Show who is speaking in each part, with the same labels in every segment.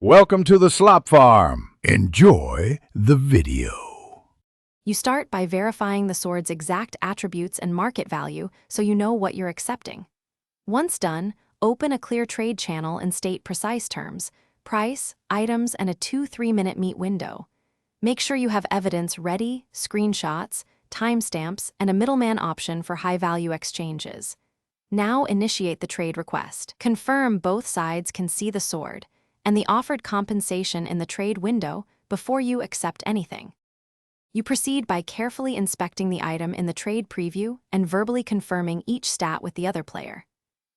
Speaker 1: Welcome to the Slop Farm. Enjoy the video.
Speaker 2: You start by verifying the sword's exact attributes and market value so you know what you're accepting. Once done, open a clear trade channel and state precise terms, price, items, and a 2-3 minute meet window. Make sure you have evidence ready, screenshots, timestamps, and a middleman option for high-value exchanges. Now initiate the trade request. Confirm both sides can see the sword and the offered compensation in the trade window before you accept anything. You proceed by carefully inspecting the item in the trade preview and verbally confirming each stat with the other player.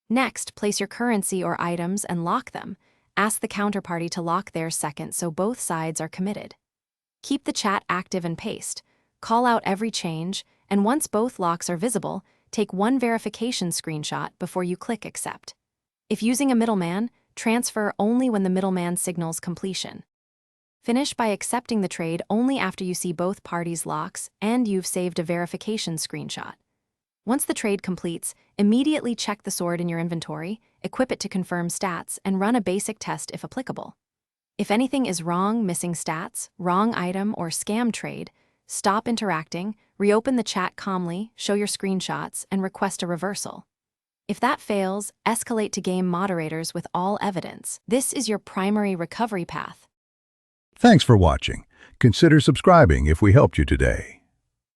Speaker 2: Next, place your currency or items and lock them. Ask the counterparty to lock theirs second so both sides are committed. Keep the chat active and paste. Call out every change, and once both locks are visible, take one verification screenshot before you click Accept. If using a middleman, transfer only when the middleman signals completion. Finish by accepting the trade only after you see both parties' locks and you've saved a verification screenshot. Once the trade completes, immediately check the sword in your inventory, equip it to confirm stats, and run a basic test if applicable. If anything is wrong, missing stats, wrong item, or scam trade, stop interacting, reopen the chat calmly, show your screenshots, and request a reversal. If that fails, escalate to game moderators with all evidence. This is your primary recovery path.
Speaker 1: Thanks for watching. Consider subscribing if we helped you today.